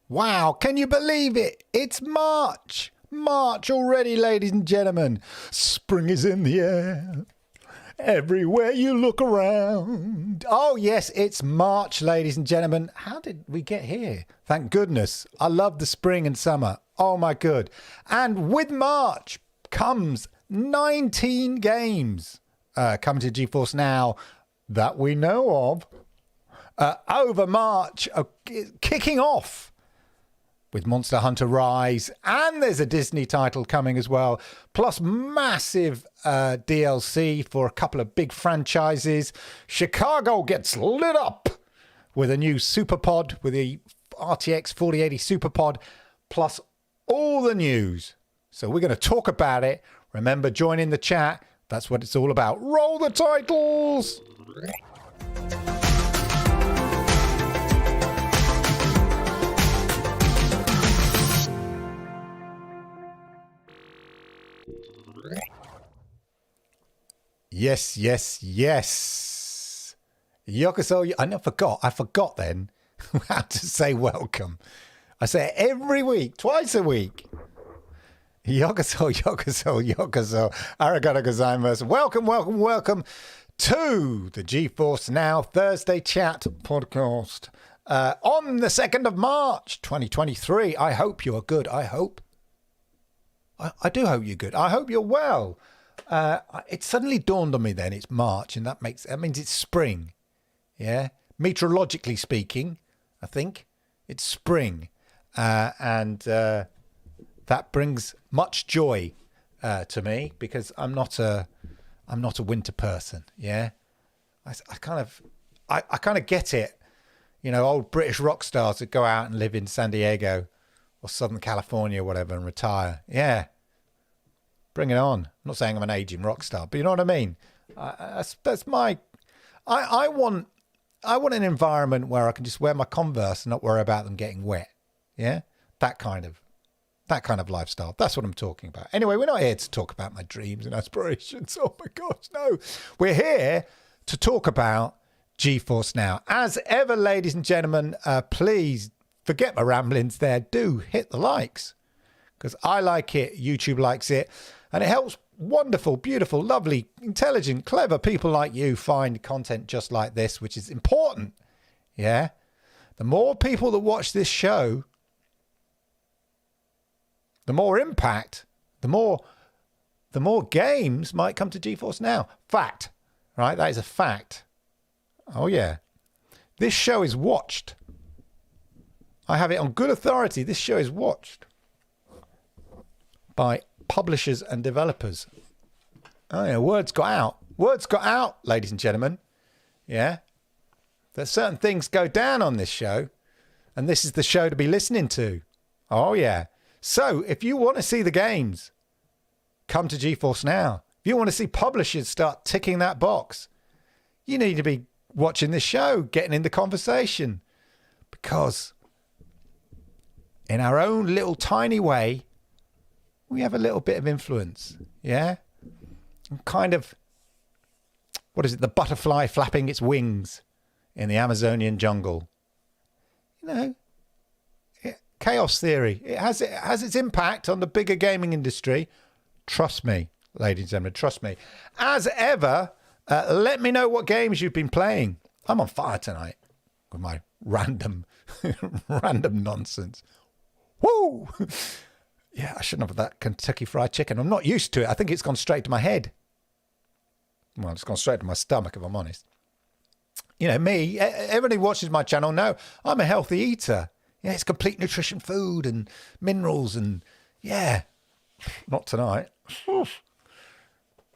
Wow, can you believe it? It's March. March already, ladies and gentlemen. Spring is in the air. Everywhere you look around. Oh, yes, it's March, ladies and gentlemen. How did we get here? Thank goodness. I love the spring and summer. Oh, my good. And with March comes 19 games coming to GeForce Now that we know of. Over March, kicking off with Monster Hunter Rise, and there's a Disney title coming as well, plus massive DLC for a couple of big franchises. Chicago gets lit up with a new Superpod, with the RTX 4080 Superpod, plus all the news. So we're going to talk about it. Remember, join in the chat. That's what it's all about. Roll the titles! Yes, yes, yes. Yokoso, I forgot then how to say welcome. I say it every week, twice a week. Yokoso, yokoso, yokoso. Arigato gozaimasu. Welcome, welcome, welcome to the GeForce Now Thursday Chat podcast on the 2nd of March, 2023. I hope you are good. I do hope you're good. I hope you're well. It suddenly dawned on me then it's March, and that means it's spring. Yeah, meteorologically speaking, I think it's spring, and that brings much joy to me because I'm not a winter person. Yeah, I kind of get it. You know, old British rock stars that go out and live in San Diego or Southern California or whatever and retire. Yeah. Bring it on. I'm not saying I'm an aging rock star, but you know what I mean? That's my... I want an environment where I can just wear my Converse and not worry about them getting wet. Yeah? That kind of lifestyle. That's what I'm talking about. Anyway, we're not here to talk about my dreams and aspirations. Oh my gosh, no. We're here to talk about GeForce Now. As ever, ladies and gentlemen, please forget my ramblings there. Do hit the likes because I like it. YouTube likes it. And it helps wonderful, beautiful, lovely, intelligent, clever people like you find content just like this, which is important. Yeah. The more people that watch this show, the more impact, the more games might come to GeForce Now. Fact. Right? That is a fact. Oh, yeah. This show is watched. I have it on good authority. This show is watched by publishers and developers. Oh yeah, words got out. Words got out, ladies and gentlemen. Yeah. There's certain things go down on this show, and this is the show to be listening to. Oh yeah. So if you want to see the games, come to GeForce Now. If you want to see publishers start ticking that box, you need to be watching this show, getting in the conversation, because in our own little tiny way, we have a little bit of influence, yeah? Kind of, what is it, the butterfly flapping its wings in the Amazonian jungle. You know, chaos theory. It has its impact on the bigger gaming industry. Trust me, ladies and gentlemen, trust me. As ever, let me know what games you've been playing. I'm on fire tonight with my random nonsense. Woo! Yeah, I shouldn't have that Kentucky Fried Chicken. I'm not used to it. I think it's gone straight to my head. Well, it's gone straight to my stomach, if I'm honest. You know, me, everybody who watches my channel know I'm a healthy eater. Yeah, it's complete nutrition food and minerals and, yeah, not tonight.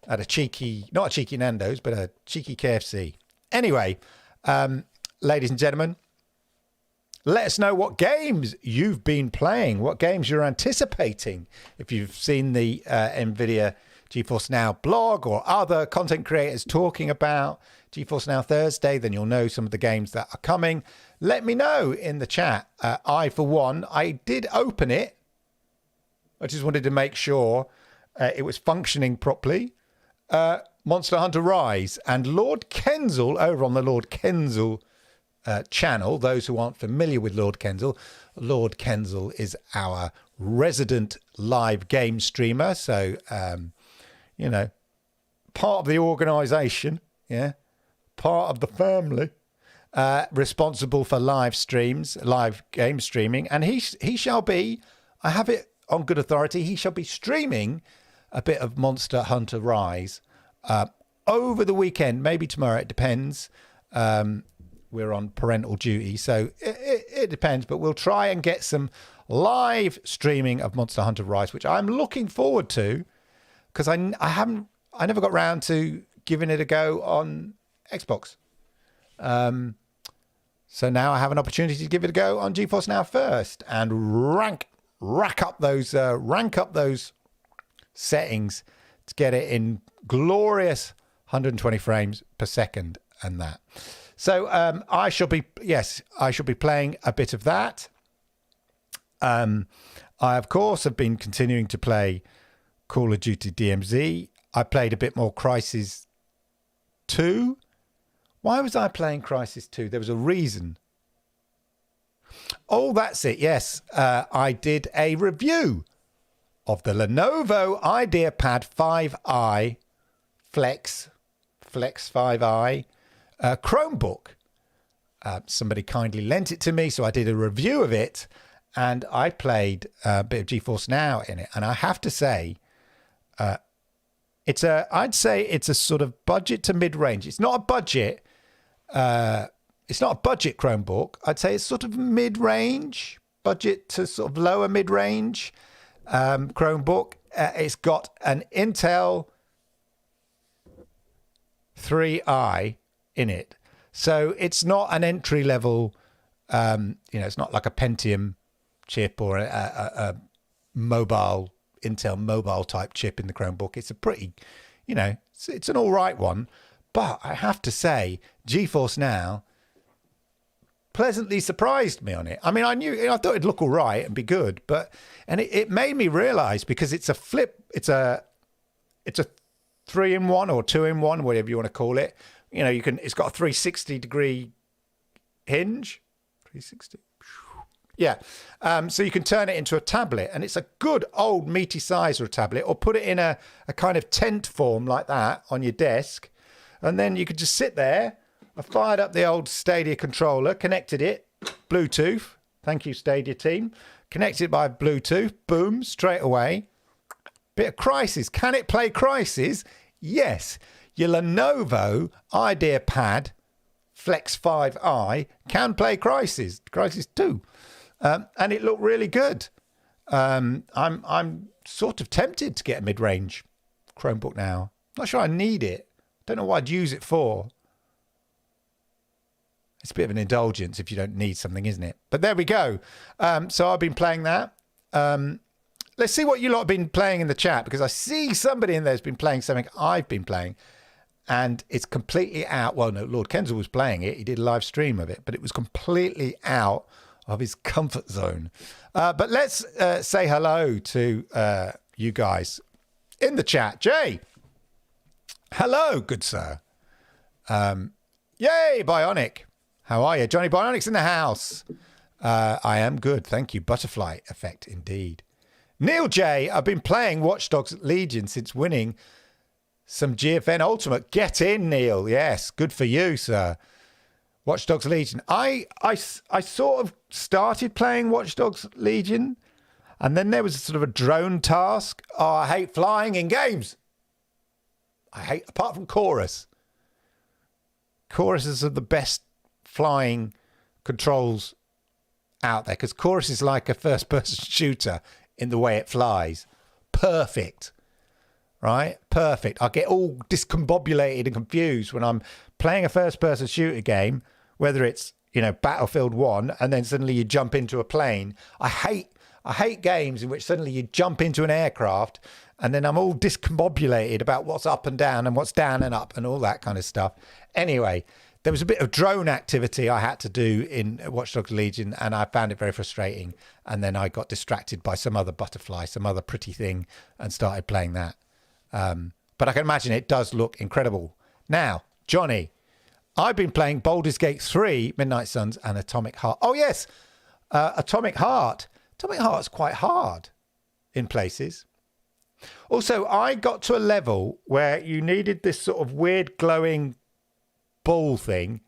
Had a cheeky, not a cheeky Nando's, but a cheeky KFC. Anyway, ladies and gentlemen, let us know what games you've been playing, what games you're anticipating. If you've seen the NVIDIA GeForce Now blog or other content creators talking about GeForce Now Thursday, then you'll know some of the games that are coming. Let me know in the chat. I, for one, I did open it. I just wanted to make sure it was functioning properly. Monster Hunter Rise and Lord Kenzul over on the Lord Kenzul channel. Those who aren't familiar with Lord Kensal is our resident live game streamer. So, part of the organisation, part of the family, responsible for live game streaming. And he shall be, I have it on good authority, he shall be streaming a bit of Monster Hunter Rise over the weekend, maybe tomorrow, it depends. We're on parental duty, so it depends, but we'll try and get some live streaming of Monster Hunter Rise, which I'm looking forward to, because I never got round to giving it a go on Xbox. So now I have an opportunity to give it a go on GeForce Now first and rank up those settings to get it in glorious 120 frames per second and that. So I shall be playing a bit of that. I of course have been continuing to play Call of Duty DMZ. I played a bit more Crysis 2. Why was I playing Crysis 2? There was a reason. Oh, that's it. Yes, I did a review of the Lenovo IdeaPad 5i Flex 5i Chromebook. Somebody kindly lent it to me, so I did a review of it, and I played a bit of GeForce Now in it. And I have to say, I'd say it's a sort of budget to mid-range. It's not a budget. It's not a budget Chromebook. I'd say it's sort of mid-range, budget to sort of lower mid-range Chromebook. It's got an Intel 3i in it. So it's not an entry level, it's not like a Pentium chip or a mobile Intel mobile type chip in the Chromebook. It's a pretty, it's an all right one. But I have to say, GeForce Now pleasantly surprised me on it. I mean, I thought it'd look all right and be good, and it made me realize, because it's a 3-in-1 or 2-in-1, whatever you want to call it. It's got a 360-degree hinge. 360. Yeah. So you can turn it into a tablet, and it's a good old meaty size for a tablet, or put it in a kind of tent form like that on your desk. And then you could just sit there. I fired up the old Stadia controller, connected it, Bluetooth. Thank you, Stadia team. Connected it by Bluetooth. Boom, straight away. Bit of Crysis. Can it play Crysis? Yes. Your Lenovo IdeaPad Flex 5i can play Crysis 2. And it looked really good. I'm sort of tempted to get a mid-range Chromebook now. Not sure I need it. Don't know what I'd use it for. It's a bit of an indulgence if you don't need something, isn't it? But there we go. So I've been playing that. Let's see what you lot have been playing in the chat, because I see somebody in there has been playing something I've been playing, and it's completely out. Well, no, Lord Kensal was playing it. He did a live stream of it, but it was completely out of his comfort zone. But let's say hello to you guys in the chat. Jay. Hello, good sir. Yay, Bionic. How are you? Johnny Bionic's in the house. I am good, thank you. Butterfly effect, indeed. Neil J, I've been playing Watch Dogs Legion since winning some GFN Ultimate. Get in, Neil. Yes, good for you, sir. Watch Dogs Legion. I sort of started playing Watch Dogs Legion, and then there was sort of a drone task. Oh, I hate flying in games. Apart from Chorus. Chorus is the best flying controls out there, because Chorus is like a first-person shooter in the way it flies. Perfect. Right? Perfect. I get all discombobulated and confused when I'm playing a first-person shooter game, whether it's, Battlefield 1, and then suddenly you jump into a plane. I hate games in which suddenly you jump into an aircraft, and then I'm all discombobulated about what's up and down and what's down and up and all that kind of stuff. Anyway, there was a bit of drone activity I had to do in Watch Dogs Legion, and I found it very frustrating. And then I got distracted by some other butterfly, some other pretty thing, and started playing that. But I can imagine it does look incredible. Now, Johnny, I've been playing Baldur's Gate 3, Midnight Suns, and Atomic Heart. Oh, yes. Atomic Heart. Atomic Heart's quite hard in places. Also, I got to a level where you needed this sort of weird glowing ball thing.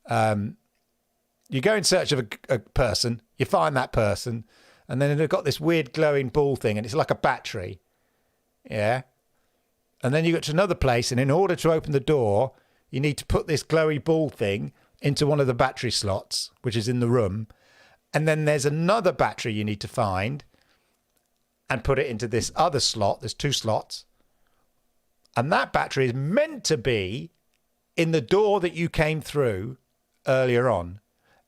You go in search of a person, you find that person, and then they've got this weird glowing ball thing, and it's like a battery. Yeah. And then you get to another place, and in order to open the door, you need to put this glowy ball thing into one of the battery slots, which is in the room. And then there's another battery you need to find and put it into this other slot. There's 2 slots. And that battery is meant to be in the door that you came through earlier on.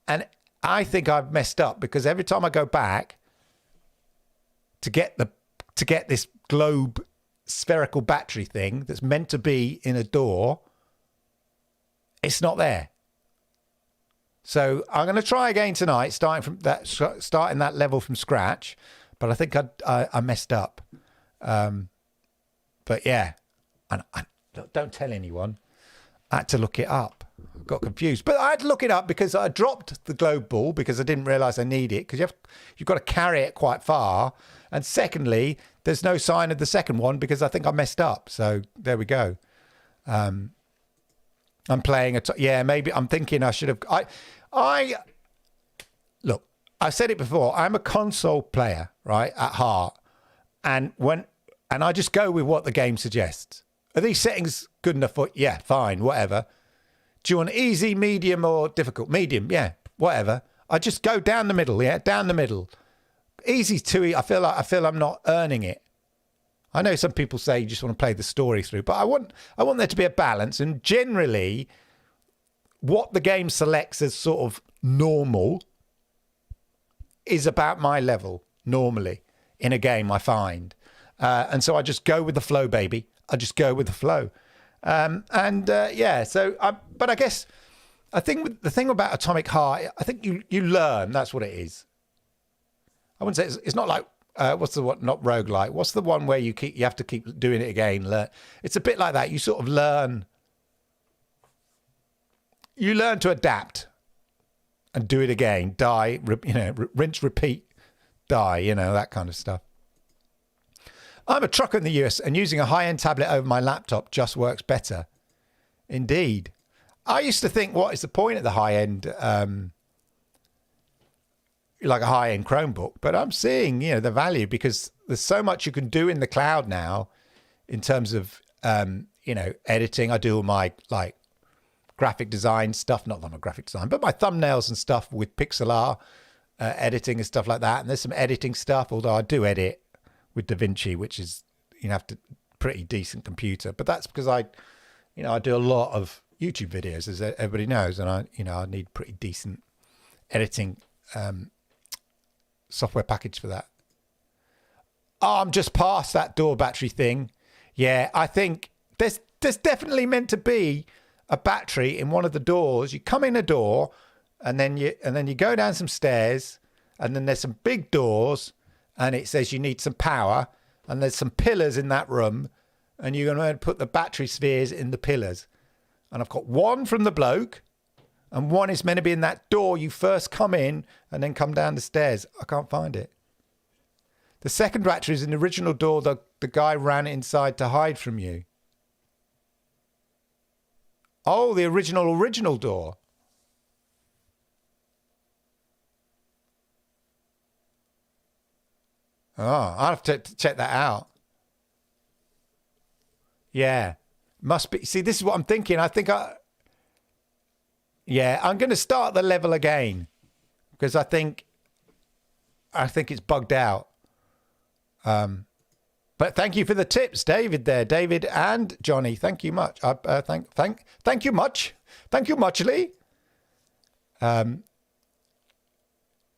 And I think I've messed up because every time I go back to get this globe spherical battery thing that's meant to be in a door, it's not there. So I'm going to try again tonight, starting that level from scratch. But I think I messed up. But yeah, and don't tell anyone. I had to look it up. I got confused, but I had to look it up because I dropped the globe ball because I didn't realise I need it, because you've got to carry it quite far. And secondly, there's no sign of the second one because I think I messed up. So there we go. I'm playing maybe I'm thinking I should have. Look, I said it before. I'm a console player, right, at heart, and I just go with what the game suggests. Are these settings good enough for? Yeah, fine, whatever. Do you want easy, medium, or difficult? Medium, yeah, whatever. I just go down the middle, yeah, down the middle. Easy's too easy. I feel I'm not earning it. I know some people say you just want to play the story through, but I want there to be a balance. And generally, what the game selects as sort of normal is about my level normally in a game, I find. And so I just go with the flow, baby. I just go with the flow. But I guess I think the thing about Atomic Heart, I think you learn. That's what it is. I wouldn't say it's not like, what's the one, not roguelike. What's the one where you have to keep doing it again? It's a bit like that. You sort of learn. You learn to adapt and do it again. Die, rinse, repeat, die, that kind of stuff. I'm a trucker in the US and using a high-end tablet over my laptop just works better. Indeed. I used to think, what is the point of the high-end, like a high-end Chromebook? But I'm seeing, the value because there's so much you can do in the cloud now in terms of, editing. I do all my, graphic design stuff, not my graphic design, but my thumbnails and stuff with pixel editing and stuff like that. And there's some editing stuff, although I do edit with DaVinci, which is, have to pretty decent computer. But that's because I do a lot of YouTube videos, as everybody knows, and I need pretty decent editing software package for that. Oh, I'm just past that door battery thing. Yeah, I think there's definitely meant to be a battery in one of the doors. You come in a door, and then you go down some stairs, and then there's some big doors. And it says you need some power, and there's some pillars in that room, and you're going to put the battery spheres in the pillars. And I've got one from the bloke, and one is meant to be in that door you first come in and then come down the stairs. I can't find it. The second battery is in the original door the guy ran inside to hide from you. Oh, the original door. Oh, I'll have to check that out. Yeah, must be. See, this is what I'm thinking. I'm going to start the level again because I think it's bugged out. But thank you for the tips, David. David and Johnny. Thank you much. Thank you much. Thank you muchly.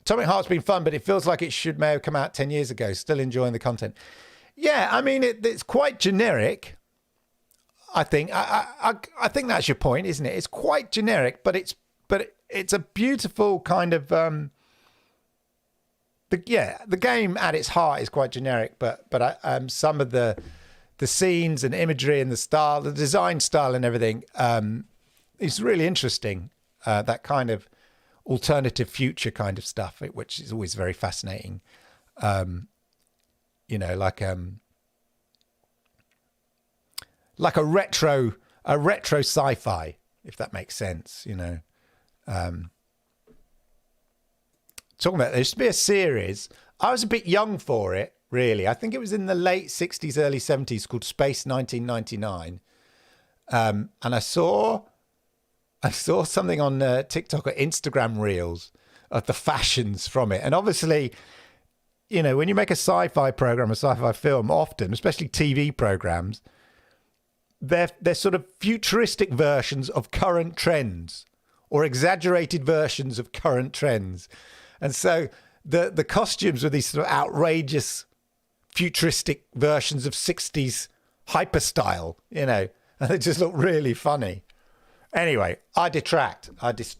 Atomic Heart's been fun, but it feels like it may have come out 10 years ago. Still enjoying the content. Yeah, I mean, it's quite generic, I think. I think that's your point, isn't it? It's quite generic, but it's a beautiful kind of... the game at its heart is quite generic, but some of the scenes and imagery and the style, the design style and everything it's really interesting, that kind of alternative future kind of stuff, which is always very fascinating. You know, like a retro sci-fi, if that makes sense, you know. Talking about, there used to be a series. I was a bit young for it, really. I think it was in the late 60s, early 70s, called Space 1999. And I saw something on TikTok or Instagram Reels of the fashions from it. And obviously, you know, when you make a sci-fi program, a sci-fi film, often, especially TV programs, they're sort of futuristic versions of current trends or exaggerated versions of current trends. And so the costumes were these sort of outrageous futuristic versions of 60s hyper style, you know, and they just look really funny. Anyway, I detract.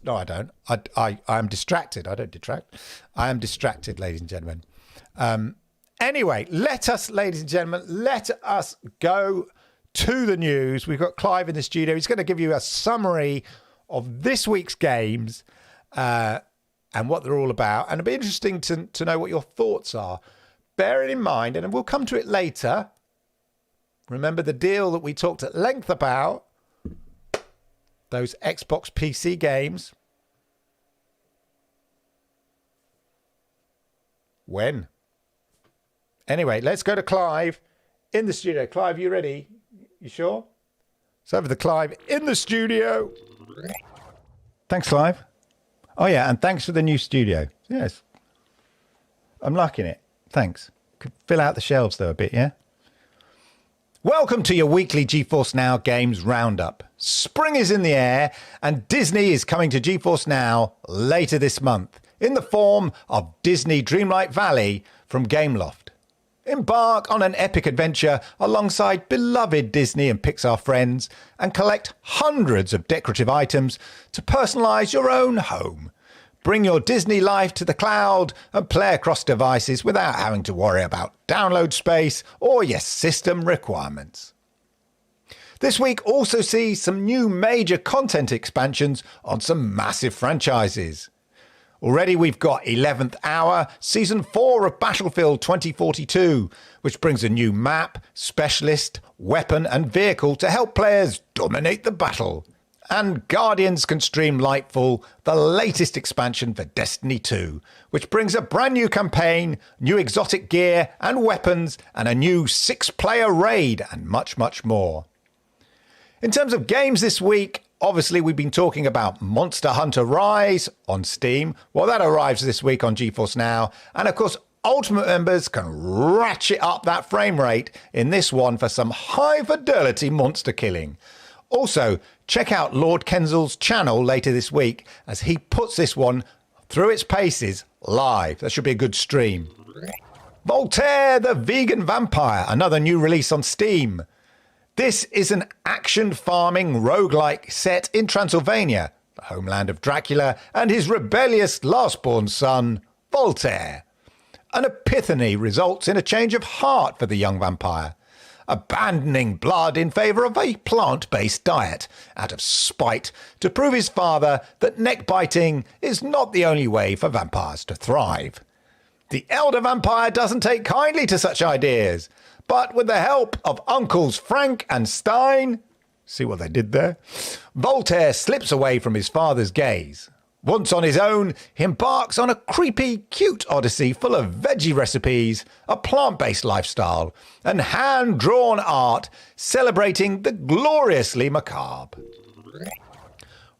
No, I don't. I am distracted. I don't detract. I am distracted, ladies and gentlemen. Anyway, ladies and gentlemen, let us go to the news. We've got Clive in the studio. He's going to give you a summary of this week's games and what they're all about. And it'll be interesting to know what your thoughts are. Bearing in mind, and we'll come to it later, remember the deal that we talked at length about, those Xbox PC games. When? Anyway, let's go to Clive in the studio. Clive, you ready? You sure? It's over to Clive in the studio. Thanks, Clive. Oh, yeah, and thanks for the new studio. Yes. I'm liking it. Thanks. Could fill out the shelves, though, a bit, yeah? Welcome to your weekly GeForce Now Games Roundup. Spring is in the air, and Disney is coming to GeForce Now later this month in the form of Disney Dreamlight Valley from Gameloft. Embark on an epic adventure alongside beloved Disney and Pixar friends and collect hundreds of decorative items to personalize your own home. Bring your Disney life to the cloud and play across devices without having to worry about download space or your system requirements. This week also sees some new major content expansions on some massive franchises. Already we've got 11th Hour, Season 4 of Battlefield 2042, which brings a new map, specialist, weapon and vehicle to help players dominate the battle. And Guardians can stream Lightfall, the latest expansion for Destiny 2, which brings a brand new campaign, new exotic gear and weapons, and a new 6-player raid, and much, much more. In terms of games this week, obviously we've been talking about Monster Hunter Rise on Steam. Well, that arrives this week on GeForce Now. And of course, Ultimate members can ratchet up that frame rate in this one for some high-fidelity monster killing. Also, check out Lord Kenzal's channel later this week as he puts this one through its paces live. That should be a good stream. Voltaire the Vegan Vampire, another new release on Steam. This is an action farming roguelike set in Transylvania, the homeland of Dracula and his rebellious last-born son, Voltaire. An epiphany results in a change of heart for the young vampire, abandoning blood in favour of a plant-based diet out of spite to prove his father that neck-biting is not the only way for vampires to thrive. The elder vampire doesn't take kindly to such ideas, but with the help of uncles Frank and Stein, see what they did there, Voltaire slips away from his father's gaze. Once on his own, he embarks on a creepy, cute odyssey full of veggie recipes, a plant-based lifestyle, and hand-drawn art celebrating the gloriously macabre.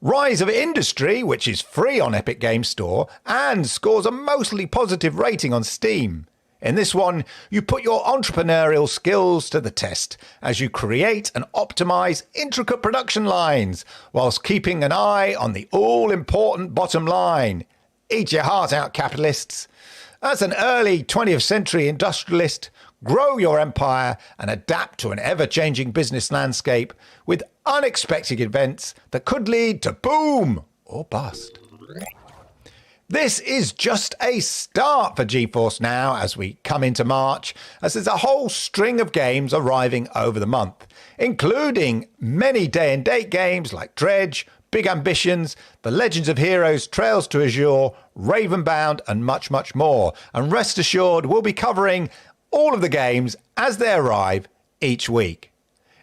Rise of Industry, which is free on Epic Games Store and scores a mostly positive rating on Steam. In this one, you put your entrepreneurial skills to the test as you create and optimize intricate production lines whilst keeping an eye on the all-important bottom line. Eat your heart out, capitalists. As an early 20th century industrialist, grow your empire and adapt to an ever-changing business landscape with unexpected events that could lead to boom or bust. This is just a start for GeForce Now as we come into March, as there's a whole string of games arriving over the month, including many day-and-date games like Dredge, Big Ambitions, The Legends of Heroes, Trails to Azure, Ravenbound, and much, much more. And rest assured, we'll be covering all of the games as they arrive each week.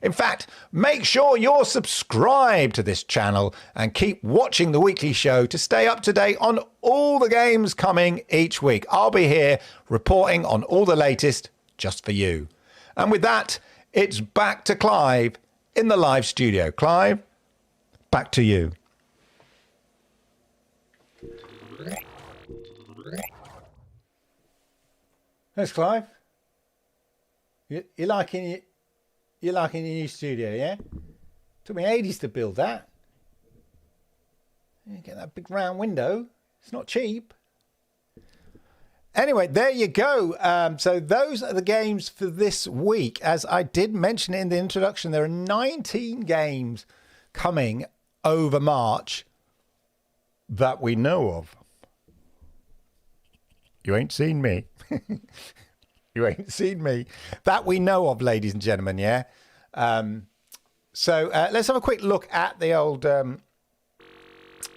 In fact, make sure you're subscribed to this channel and keep watching the weekly show to stay up to date on all the games coming each week. I'll be here reporting on all the latest just for you. And with that, it's back to Clive in the live studio. Clive, back to you. Thanks, Clive. You're liking it? You're liking your new studio, yeah? Took me ages to build that. You get that big round window. It's not cheap. Anyway, there you go. So those are the games for this week. As I did mention in the introduction, there are 19 games coming over March that we know of. You ain't seen me. You ain't seen me. That we know of, ladies and gentlemen, yeah? So let's have a quick look at the old log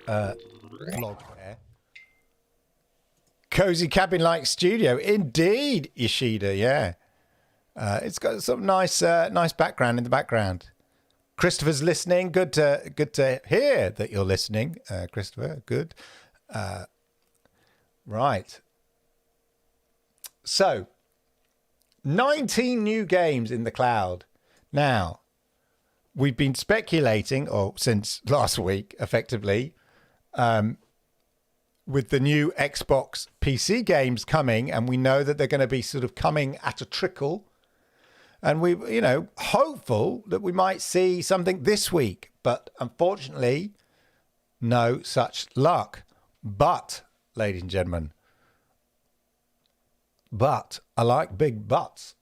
there. Cozy cabin-like studio. Indeed, Yoshida, yeah. It's got some nice background in the background. Christopher's listening. Good to hear that you're listening, Christopher. Good. Right. So, 19 new games in the cloud. Now, we've been speculating, or since last week, effectively, with the new Xbox PC games coming, and we know that they're going to be sort of coming at a trickle. And we, hopeful that we might see something this week. But unfortunately, no such luck. But, ladies and gentlemen, but I like big butts.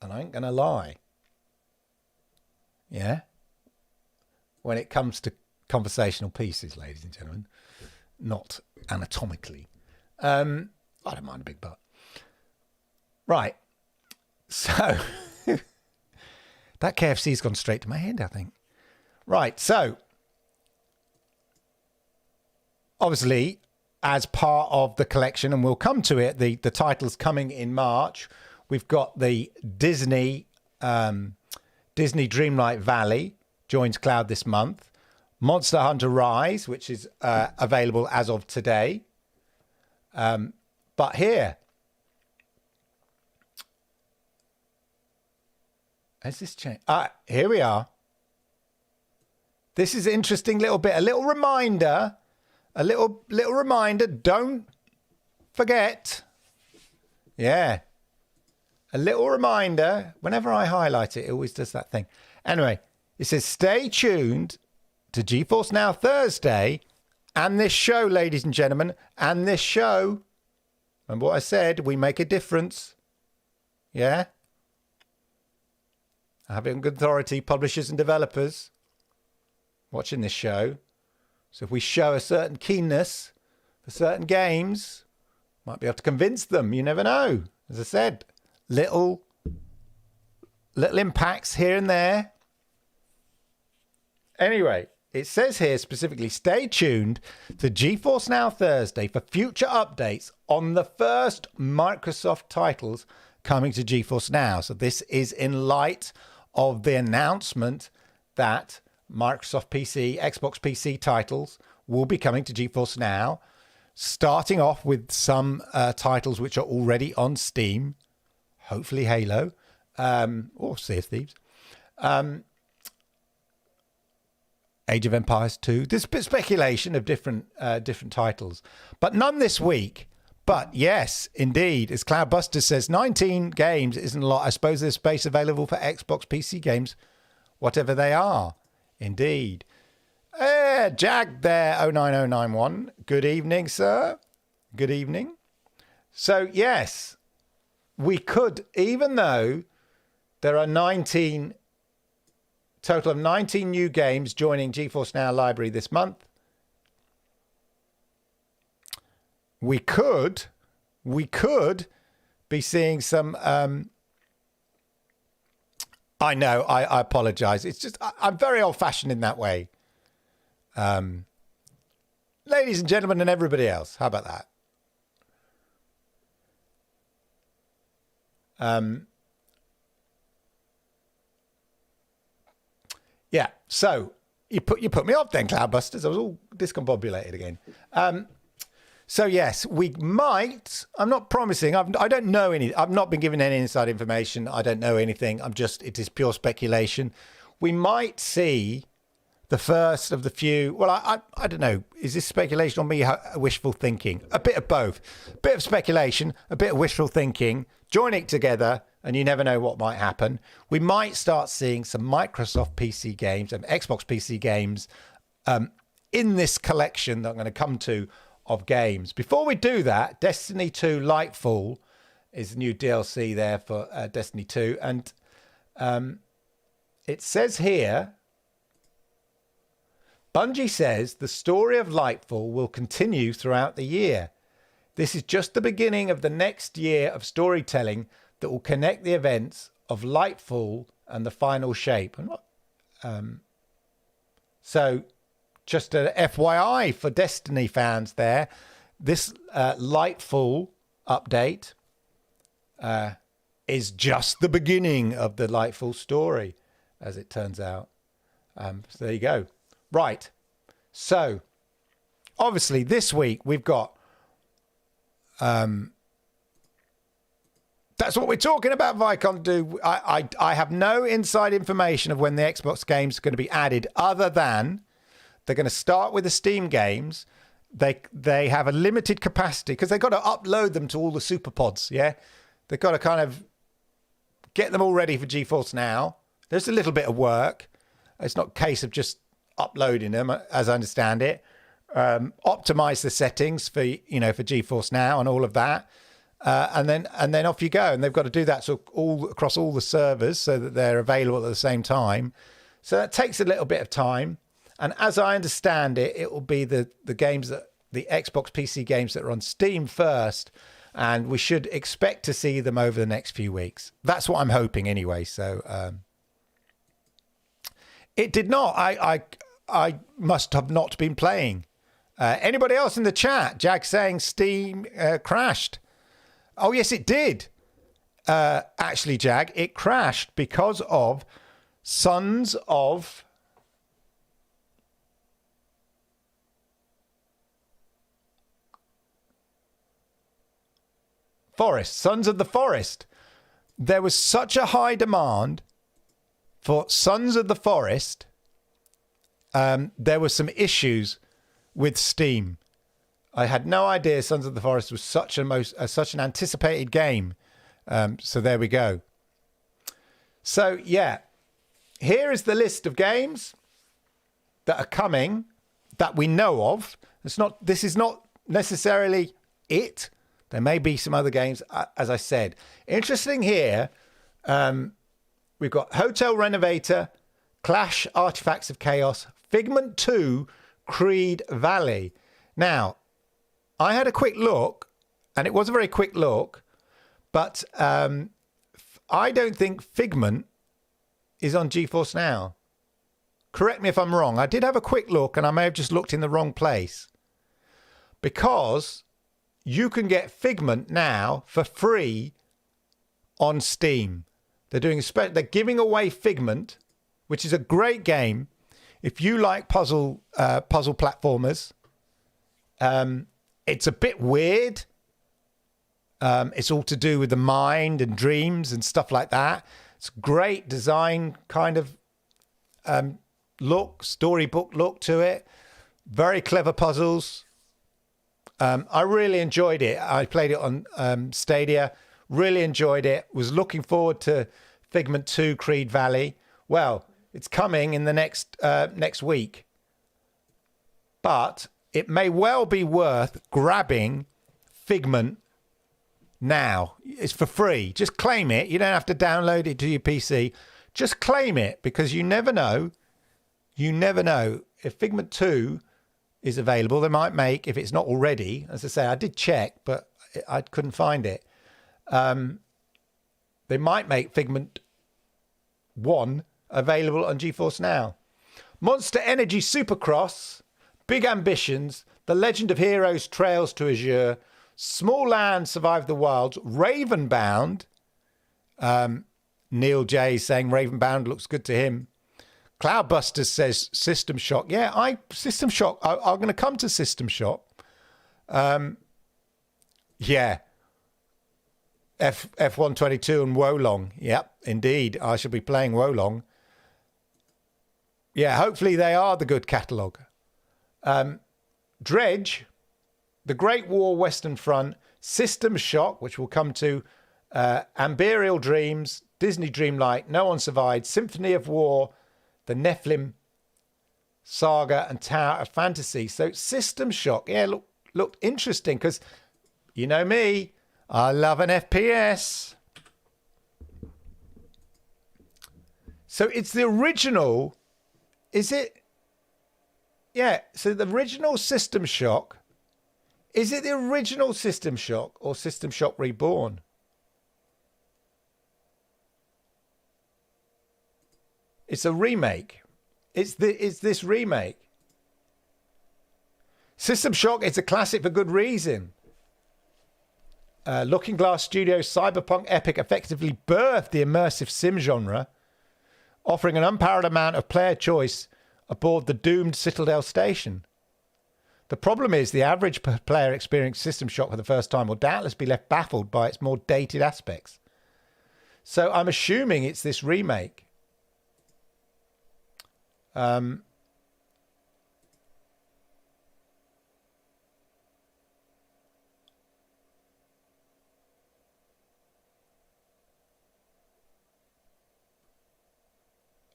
And I ain't going to lie. Yeah? When it comes to conversational pieces, ladies and gentlemen, not anatomically. I don't mind a big butt. Right. So, that KFC's gone straight to my head, I think. Right. So, obviously, as part of the collection, and we'll come to it, the titles coming in March, we've got the Disney Dreamlight Valley joins cloud this month. Monster Hunter Rise, which is available as of today. But here, has this changed? Here we are. This is an interesting little bit, a little reminder. A little reminder, don't forget. Yeah. A little reminder. Whenever I highlight it, it always does that thing. Anyway, it says stay tuned to GeForce Now Thursday and this show, ladies and gentlemen, and this show. Remember what I said? We make a difference. Yeah? I have it on good authority, publishers and developers watching this show. So if we show a certain keenness for certain games, might be able to convince them. You never know. As I said, little impacts here and there. Anyway, it says here specifically, stay tuned to GeForce Now Thursday for future updates on the first Microsoft titles coming to GeForce Now. So this is in light of the announcement that Microsoft PC, Xbox PC titles will be coming to GeForce Now, starting off with some titles which are already on Steam, hopefully Halo, or Sea of Thieves, Age of Empires 2. There's a bit of speculation of different titles, but none this week. But yes, indeed, as Cloudbuster says, 19 games isn't a lot. I suppose there's space available for Xbox PC games, whatever they are. Indeed. Jag there, 09091. Good evening, sir. Good evening. So, yes, we could, even though there are total of 19 new games joining GeForce Now library this month, we could be seeing some I know, I apologize. It's just, I'm very old-fashioned in that way. Ladies and gentlemen and everybody else, how about that? Yeah, so you put me off then, Cloudbusters. I was all discombobulated again. So yes, we might. I'm not promising. I don't know any. I've not been given any inside information. I don't know anything. It is pure speculation. We might see the first of the few. Well, I don't know. Is this speculation or me wishful thinking? A bit of both. A bit of speculation, a bit of wishful thinking. Join it together, and you never know what might happen. We might start seeing some Microsoft PC games and Xbox PC games in this collection that I'm going to come to of games. Before we do that, Destiny 2 Lightfall is new DLC there for Destiny 2. And it says here, Bungie says the story of Lightfall will continue throughout the year. This is just the beginning of the next year of storytelling that will connect the events of Lightfall and the final shape. So just an FYI for Destiny fans there, this Lightfall update is just the beginning of the Lightfall story, as it turns out. So there you go. Right. So obviously this week we've got that's what we're talking about, Vicon. I have no inside information of when the Xbox games are going to be added, other than they're going to start with the Steam games. They have a limited capacity because they've got to upload them to all the super pods. Yeah, they've got to kind of get them all ready for GeForce Now. There's a little bit of work. It's not a case of just uploading them, as I understand it. Optimize the settings for GeForce Now and all of that, and then off you go. And they've got to do that all across all the servers so that they're available at the same time. So that takes a little bit of time. And as I understand it, it will be the games that the Xbox PC games that are on Steam first, and we should expect to see them over the next few weeks. That's what I'm hoping anyway. So it did not. I must have not been playing. Anybody else in the chat? Jag saying Steam crashed. Oh, yes, it did. Actually, Jag, it crashed because of Sons of Forest. Sons of the Forest. There was such a high demand for Sons of the Forest. There were some issues with Steam. I had no idea Sons of the Forest was such an anticipated game. So there we go. So yeah, here is the list of games that are coming that we know of. This is not necessarily it. There may be some other games, as I said. Interesting here, we've got Hotel Renovator, Clash, Artifacts of Chaos, Figment 2, Creed Valley. Now, I had a quick look, and it was a very quick look, but I don't think Figment is on GeForce Now. Correct me if I'm wrong. I did have a quick look, and I may have just looked in the wrong place, because you can get Figment now for free on Steam. They're giving away Figment, which is a great game if you like puzzle platformers. It's a bit weird. It's all to do with the mind and dreams and stuff like that. It's great design kind of storybook look to it. Very clever puzzles. I really enjoyed it. I played it on Stadia. Really enjoyed it. Was looking forward to Figment 2 Creed Valley. Well, it's coming in the next week. But it may well be worth grabbing Figment now. It's for free. Just claim it. You don't have to download it to your PC. Just claim it, because you never know. You never know. If Figment 2 is available, they might make, if it's not already, as I say, I did check, but I couldn't find it. They might make Figment 1 available on GeForce Now. Monster Energy Supercross big ambitions. The Legend of Heroes trails to azure. Small Land survived the wilds. Ravenbound. Neil J saying Ravenbound looks good to him. Cloudbusters says System Shock. Yeah, System Shock. I'm going to come to System Shock. Yeah. F122 and Wolong. Yep, indeed. I shall be playing Wolong. Yeah, hopefully they are the good catalogue. Dredge, The Great War Western Front, System Shock, which we'll come to, Amberial Dreams, Disney Dreamlight, No One Survived, Symphony of War, The Nephilim Saga, and Tower of Fantasy. So System Shock, yeah, looked interesting because you know me, I love an FPS. So it's the original, is it? Yeah, so the original System Shock, is it the original System Shock or System Shock Reborn? It's a remake. It's this remake. System Shock, it's a classic for good reason. Looking Glass Studios' cyberpunk epic effectively birthed the immersive sim genre, offering an unparalleled amount of player choice aboard the doomed Citadel station. The problem is the average player experiencing System Shock for the first time will doubtless be left baffled by its more dated aspects. So I'm assuming it's this remake.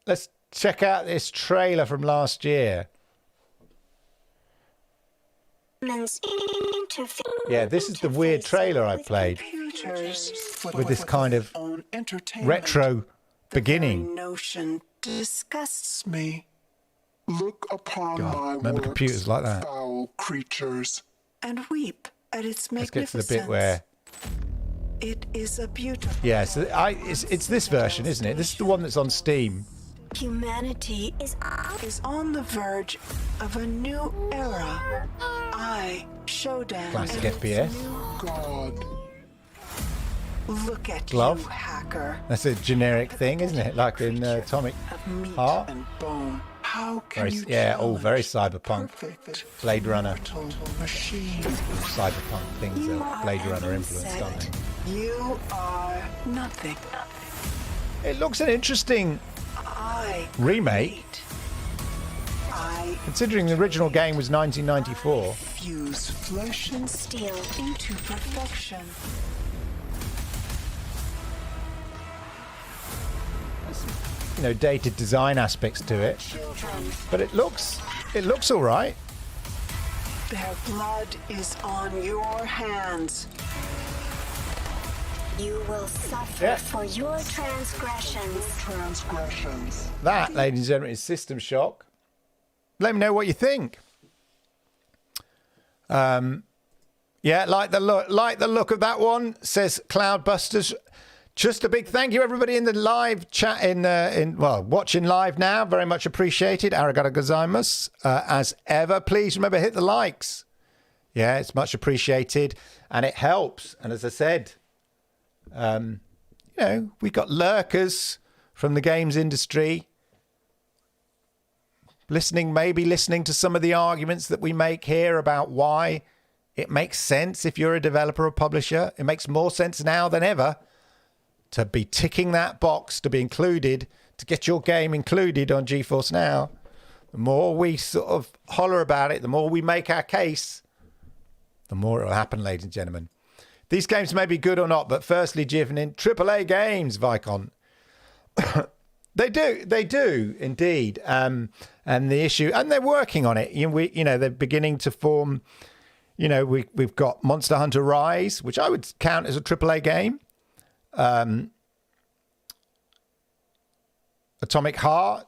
Let's check out this trailer from last year. Yeah, this is the weird trailer I played with this kind of retro beginning. Notion disgusts me. Look upon God, my remember works, computers like that. foul creatures, and weep at its Let's get to magnificence. the bit where... It is a beautiful... Yeah, so it's this version, isn't it? This is the one that's on Steam. Humanity is on the verge of a new era. Shodan. Classic FPS. God. Look at Glove. you, hacker. That's a generic thing, isn't it? Like in Atomic Of meat Heart. and bone. How can Very, you yeah, all very challenge cyberpunk. perfect Blade Runner. total machine? Cyberpunk things You are are Blade Runner an influenced, aren't insect. You are nothing. they? It looks an interesting I remake, create. I considering the original game was 1994. fuse flesh and steel into perfection. You know, dated design aspects to it, but it looks all right. Their blood is on your hands. You will suffer Yeah. for your transgressions. That, ladies and gentlemen, is System Shock. Let me know what you think. Yeah, like the look of that one, says Cloudbusters. Just a big thank you, everybody in the live chat, watching live now. Very much appreciated. Arigato gozaimasu. As ever, please remember, hit the likes. Yeah, it's much appreciated, and it helps. And as I said, we got lurkers from the games industry listening to some of the arguments that we make here about why it makes sense if you're a developer or publisher. It makes more sense now than ever to be ticking that box, to be included, to get your game included on GeForce Now. The more we sort of holler about it, the more we make our case, the more it'll happen, ladies and gentlemen. These games may be good or not, but firstly, GFN AAA games, Vicon. They do indeed. And the issue, and they're working on it. They're beginning to form. We've got Monster Hunter Rise, which I would count as a AAA game. Atomic Heart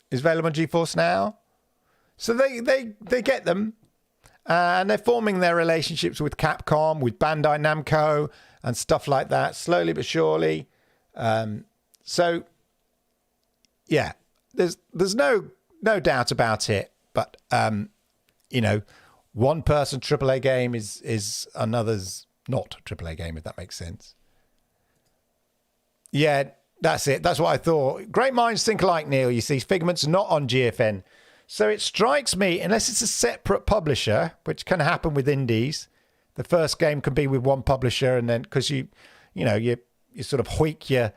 is available on GeForce Now. So they get them. And they're forming their relationships with Capcom, with Bandai Namco, and stuff like that, slowly but surely. So, yeah, there's no doubt about it. but you know, one person AAA game is another's not AAA game, if that makes sense. Yeah, that's it. That's what I thought. Great minds think alike, Neil. You see, Figment's not on GFN. So it strikes me, unless it's a separate publisher, which can happen with indies, the first game can be with one publisher, and then because you sort of hoik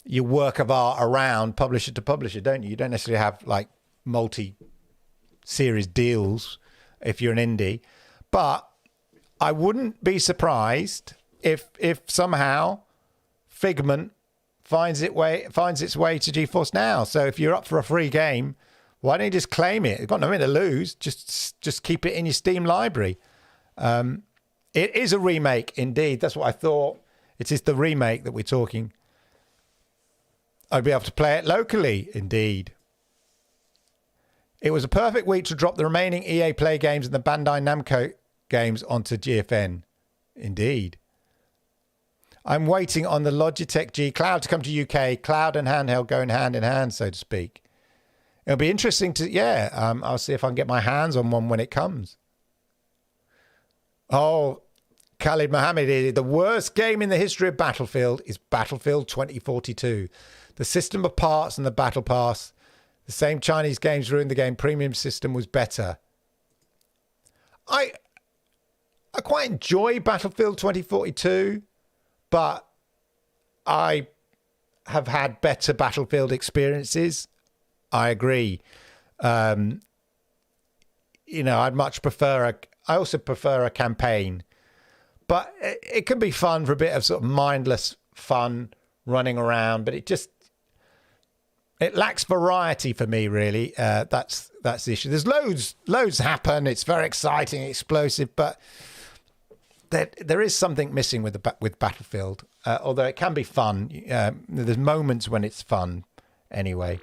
your work of art around publisher to publisher, don't you? You don't necessarily have like multi-series deals if you're an indie. But I wouldn't be surprised if somehow Figment finds its way to GeForce Now. So if you're up for a free game, why don't you just claim it? You've got nothing to lose. Just keep it in your Steam library. It is a remake, indeed. That's what I thought. It is the remake that we're talking. I'd be able to play it locally, indeed. It was a perfect week to drop the remaining EA Play games and the Bandai Namco games onto GFN. Indeed. I'm waiting on the Logitech G Cloud to come to UK. Cloud and handheld going hand in hand, so to speak. It'll be interesting to, I'll see if I can get my hands on one when it comes. Oh, Khalid Mohammed, the worst game in the history of Battlefield is Battlefield 2042. The system of parts and the battle pass, the same Chinese games ruined the game. Premium system was better. I quite enjoy Battlefield 2042, but I have had better Battlefield experiences. I agree. I'd much prefer I also prefer a campaign, but it can be fun for a bit of sort of mindless fun running around, but it lacks variety for me, really. That's the issue. There's loads happen. It's very exciting, explosive, but there is something missing with Battlefield. Although it can be fun. There's moments when it's fun, anyway.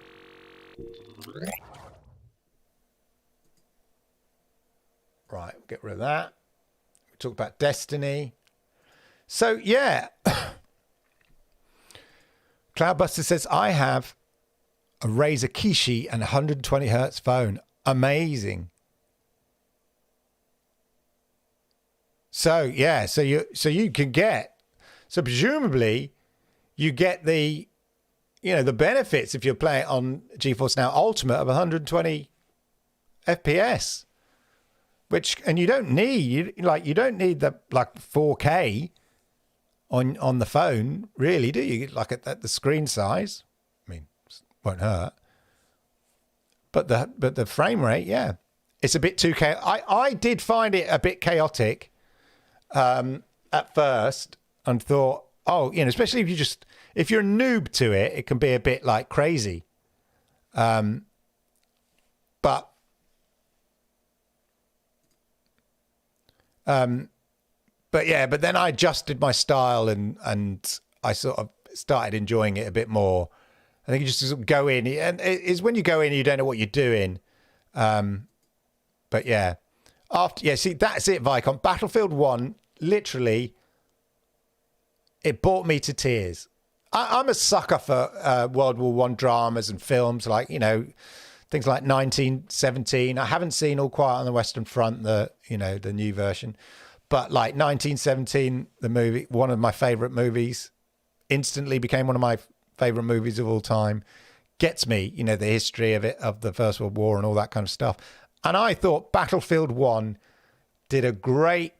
Right, we'll get rid of that. We talked about Destiny. So yeah, Cloudbuster says I have a Razer Kishi and 120 hertz phone. Amazing. So yeah, so you can get, so presumably you get the benefits if you're playing on GeForce Now Ultimate of 120 FPS, and you don't need the 4K on the phone, really, do you? Like at the screen size, I mean, won't hurt. But the frame rate, yeah, it's a bit too chaotic. I did find it a bit chaotic at first, and thought, especially if you're a noob to it, it can be a bit like crazy. But then I adjusted my style and I sort of started enjoying it a bit more. I think you just sort of go in, and it's when you go in, you don't know what you're doing. But yeah, see, that's it, Vicon. Battlefield 1, literally, it brought me to tears. I'm a sucker for World War One dramas and films, like, things like 1917. I haven't seen All Quiet on the Western Front, the new version, but like 1917, the movie, one of my favorite movies, instantly became one of my favorite movies of all time. Gets me, the history of it, of the First World War and all that kind of stuff. And I thought Battlefield 1 did a great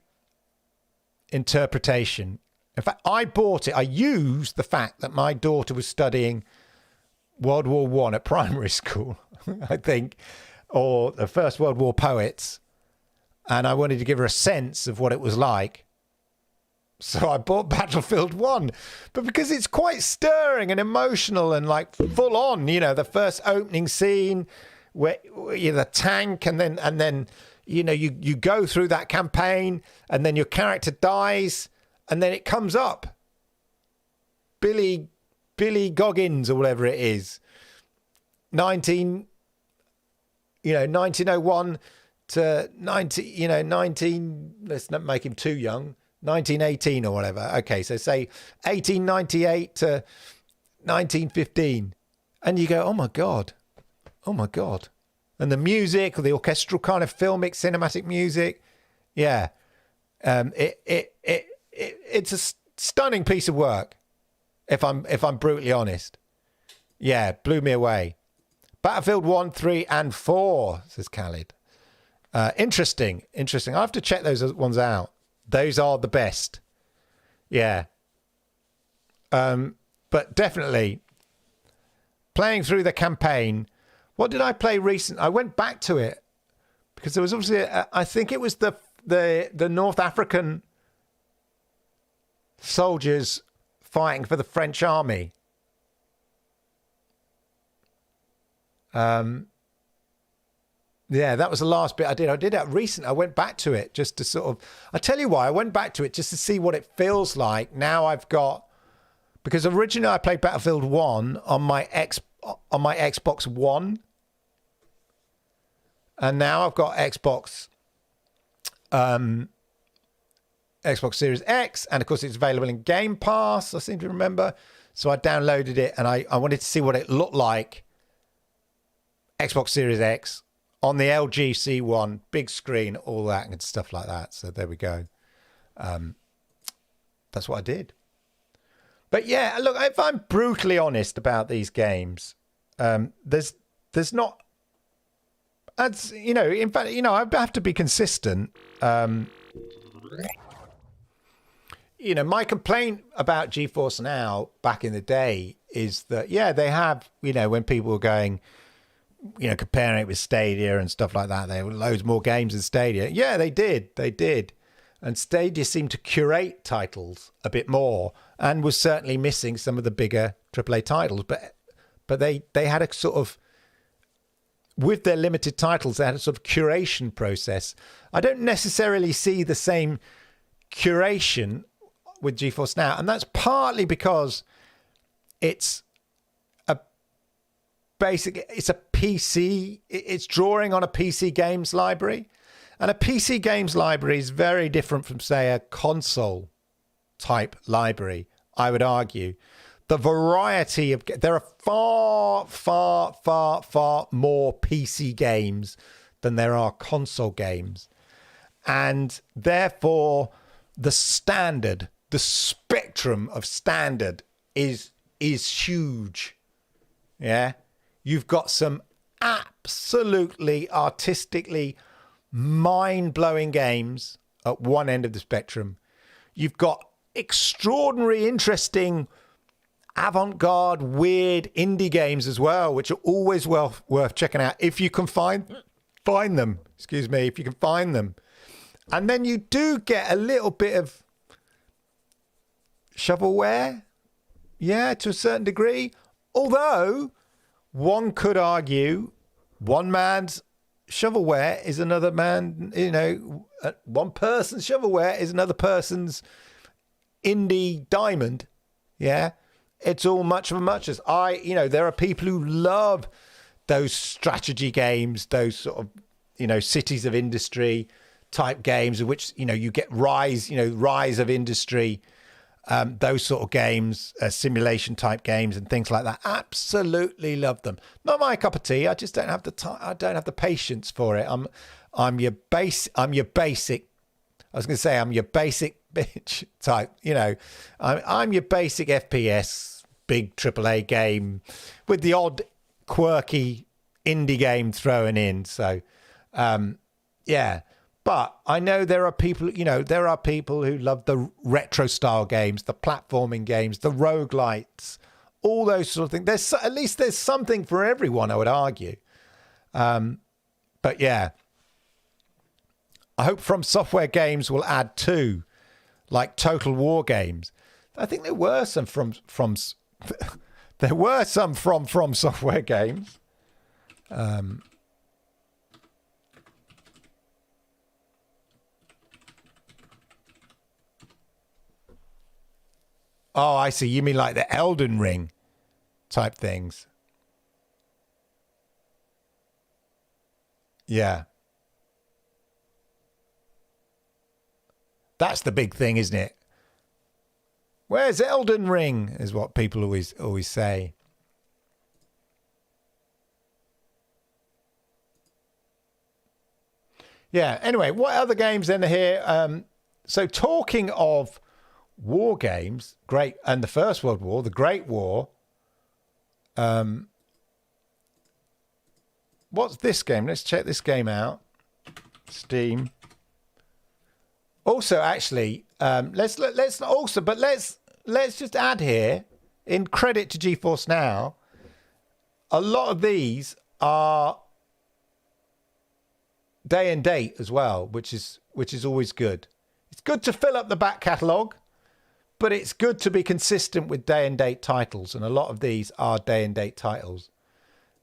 interpretation. In fact, I bought it. I used the fact that my daughter was studying World War One at primary school, I think, or the First World War poets, and I wanted to give her a sense of what it was like. So I bought Battlefield 1, but because it's quite stirring and emotional and like full on, the first opening scene where you're the tank, and then you go through that campaign, and then your character dies, and then it comes up. Billy Goggins or whatever it is. 1901 to 19, let's not make him too young, 1918 or whatever. Okay, so say 1898 to 1915. And you go, oh my God. And the music, or the orchestral kind of filmic cinematic music, yeah, it's a stunning piece of work. If I'm brutally honest, yeah, blew me away. Battlefield 1, 3, and 4, says Khalid. Interesting. I have to check those ones out. Those are the best. Yeah. But definitely playing through the campaign. What did I play recently? I went back to it because there was obviously, I think it was the North African soldiers fighting for the French army. Yeah, that was the last bit I did. I did that recently. I went back to it just to sort of, I tell you why, I went back to it just to see what it feels like. Now I've got, because originally I played Battlefield 1 on my Xbox One. And now I've got Xbox Series X, and of course it's available in Game Pass, I seem to remember. So I downloaded it, and I wanted to see what it looked like. Xbox Series X on the LG C1, big screen, all that and stuff like that. So there we go. That's what I did. But yeah, look, if I'm brutally honest about these games, there's not, as you know, in fact, you know, I have to be consistent. You know, my complaint about GeForce Now back in the day is that, yeah, they have, you know, when people were going, you know, comparing it with Stadia and stuff like that, there were loads more games than Stadia. Yeah, they did. And Stadia seemed to curate titles a bit more and was certainly missing some of the bigger AAA titles. But they had a sort of, with their limited titles, they had a sort of curation process. I don't necessarily see the same curation with GeForce Now, and that's partly because it's a PC, it's drawing on a PC games library, and a PC games library is very different from, say, a console type library, I would argue. The variety of, there are far more PC games than there are console games. And therefore, the spectrum of standard is huge. Yeah. You've got some absolutely artistically mind-blowing games at one end of the spectrum. You've got extraordinary, interesting, avant-garde, weird indie games as well, which are always worth checking out if you can find them. Excuse me, if you can find them. And then you do get a little bit of shovelware, yeah, to a certain degree. Although one could argue one man's shovelware is another man, you know, one person's shovelware is another person's indie diamond. Yeah, it's all much of a muchness. You know, there are people who love those strategy games, those sort of, you know, cities of industry type games, in which, you know, you get rise of industry, those sort of games, simulation type games and things like that. Absolutely love them. Not my cup of tea. I just don't have the time. I don't have the patience for it. I'm your basic. I was going to say I'm your basic bitch type. You know, I'm your basic FPS big AAA game with the odd quirky indie game thrown in. So, yeah. But I know there are people, you know, who love the retro style games, the platforming games, the roguelites, all those sort of things. At least there's something for everyone, I would argue. But yeah, I hope From Software games will add too, like Total War games. I think there were some from Software games. Oh, I see. You mean like the Elden Ring type things? Yeah. That's the big thing, isn't it? Where's Elden Ring is what people always say. Yeah. Anyway, what other games then are here? So talking of war games, great, and the First World War, the Great War. What's this game? Let's check this game out. Steam. Also, actually, let's just add here, in credit to GeForce Now, a lot of these are day and date as well, which is always good. It's good to fill up the back catalogue, but it's good to be consistent with day and date titles, and a lot of these are day and date titles.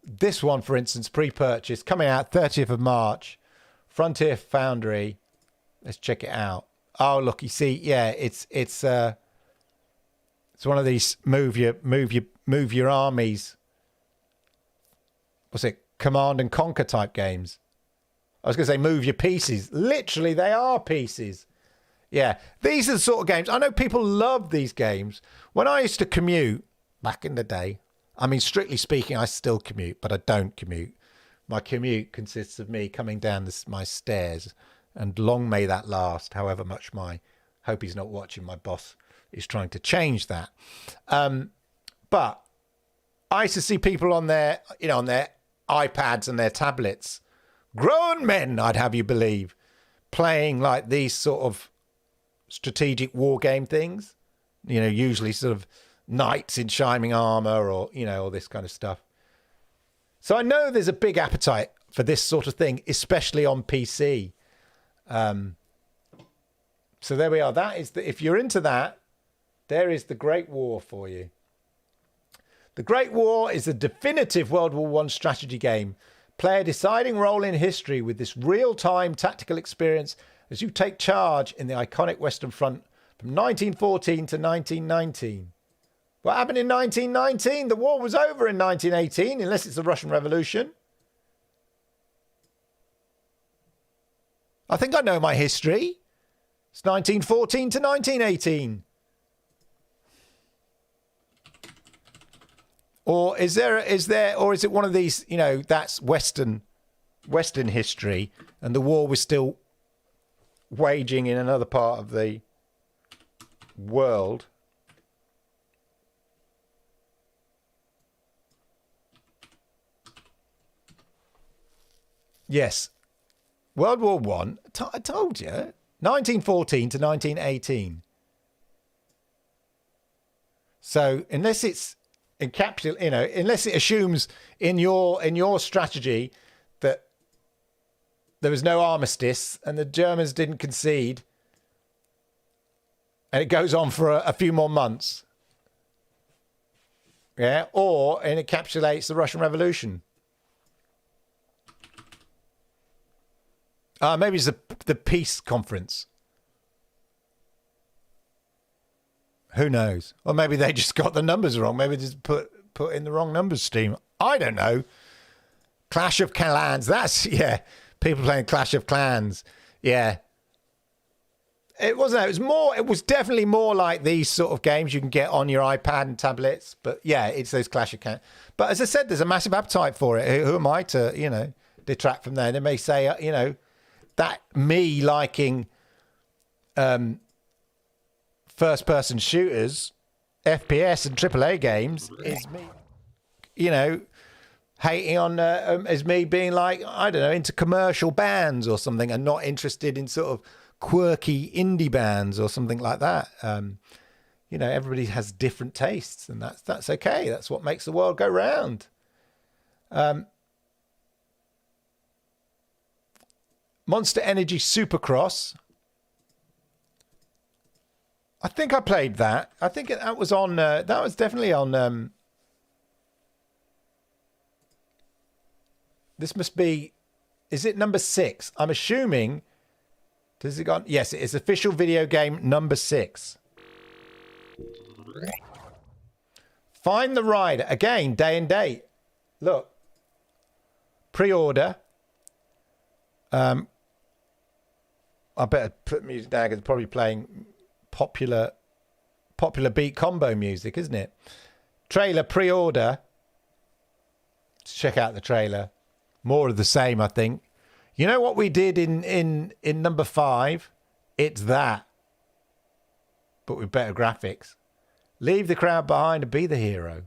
This one, for instance, pre-purchase, coming out 30th of March, Frontier Foundry. Let's check it out. Oh, look, you see, yeah, it's one of these move your armies. What's it? Command and Conquer type games. I was going to say move your pieces. Literally, they are pieces. Yeah, these are the sort of games. I know people love these games. When I used to commute back in the day, I mean, strictly speaking, I still commute, but I don't commute. My commute consists of me coming down my stairs, and long may that last, however much hope he's not watching, my boss is trying to change that. But I used to see people on their iPads and their tablets, grown men, I'd have you believe, playing like these sort of strategic war game things, usually sort of knights in shining armor or, all this kind of stuff. So I know there's a big appetite for this sort of thing, especially on PC. So there we are. That is if you're into that, there is the Great War for you. The Great War is a definitive World War I strategy game. Play a deciding role in history with this real-time tactical experience as you take charge in the iconic Western Front from 1914 to 1919. What happened in 1919? The war was over in 1918, unless it's the Russian Revolution. I think I know my history. It's 1914 to 1918. Or is it one of these, that's Western history, and the war was still waging in another part of the world? Yes. World War One. I told you, 1914 to 1918. So unless it's unless it assumes in your strategy that there was no armistice and the Germans didn't concede, and it goes on for a few more months, yeah, or it encapsulates the Russian Revolution. Maybe it's the peace conference. Who knows? Or maybe they just got the numbers wrong. Maybe they just put in the wrong numbers, Steam. I don't know. Clash of Clans. That's, yeah. People playing Clash of Clans. Yeah. It wasn't. It was definitely more like these sort of games you can get on your iPad and tablets. But yeah, it's those Clash of Clans. But as I said, there's a massive appetite for it. Who am I to, detract from there? They may say, that me liking first-person shooters, FPS and AAA games is me, hating on, is me being like, I don't know, into commercial bands or something and not interested in sort of quirky indie bands or something like that. Everybody has different tastes, and that's okay. That's what makes the world go round. Monster Energy Supercross. I think I played that. I think that was on. That was definitely on. This must be. Is it number 6? I'm assuming. Does it go? Yes, it is official video game number 6. Find the Rider again. Day and date. Look. Pre-order. I better put music down because it's probably playing popular beat combo music, isn't it? Trailer pre-order. Let's check out the trailer. More of the same, I think. You know what we did in number 5? It's that, but with better graphics. Leave the crowd behind and be the hero.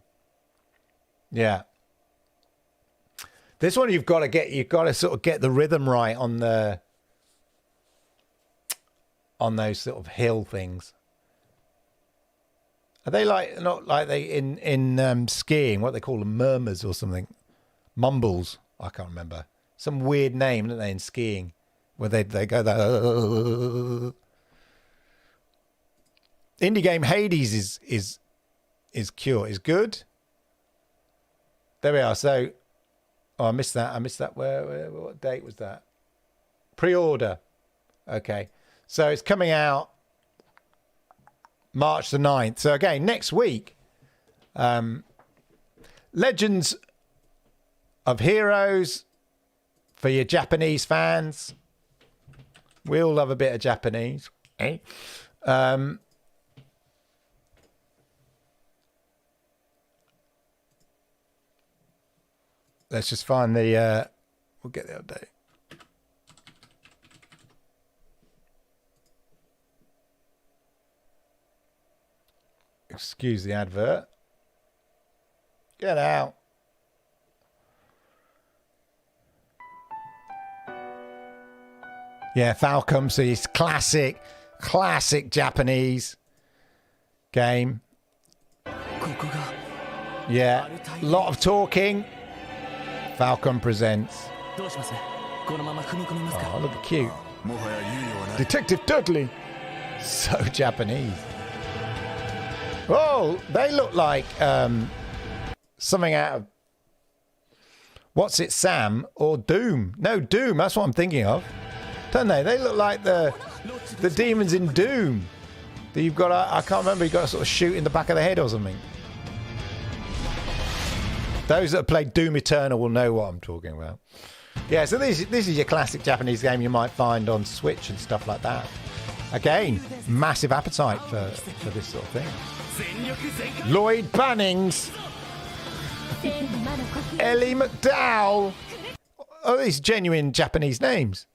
Yeah. This one you've got to sort of get the rhythm right on those sort of hill things. Are they not like they in skiing? What they call them, murmurs or something? Mumbles. I can't remember. Some weird name, don't they, in skiing, where they go that. Indie game Hades is good. There we are. So, I missed that. Where what date was that? Pre-order. Okay. So it's coming out March the 9th. So again, next week, Legends of Heroes for your Japanese fans. We all love a bit of Japanese. Eh? Let's just find the... we'll get the update. Excuse the advert. Get out. Yeah, Falcom. So it's classic Japanese game. Yeah, a lot of talking. Falcom presents. Oh, look cute. Detective Dudley. So Japanese. Oh, they look like something out of What's It, Sam or Doom? No, Doom. That's what I'm thinking of. Don't they? They look like the demons in Doom. That you've got. I can't remember. You've got to sort of shoot in the back of the head or something. Those that have played Doom Eternal will know what I'm talking about. Yeah. So this is your classic Japanese game you might find on Switch and stuff like that. Again, massive appetite for this sort of thing. Lloyd Bannings, Ellie McDowell. Oh, these genuine Japanese names.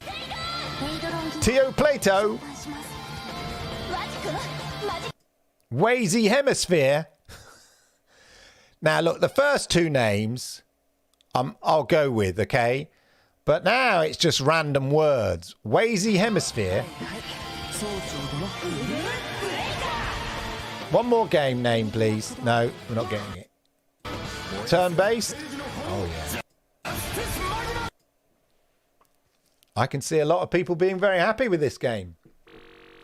Tio Plato, Wazy Hemisphere. Now, look, the first two names, I'll go with, okay? But now it's just random words. Wazy Hemisphere. One more game name, please. No, we're not getting it. Turn-based? Oh, yeah. I can see a lot of people being very happy with this game.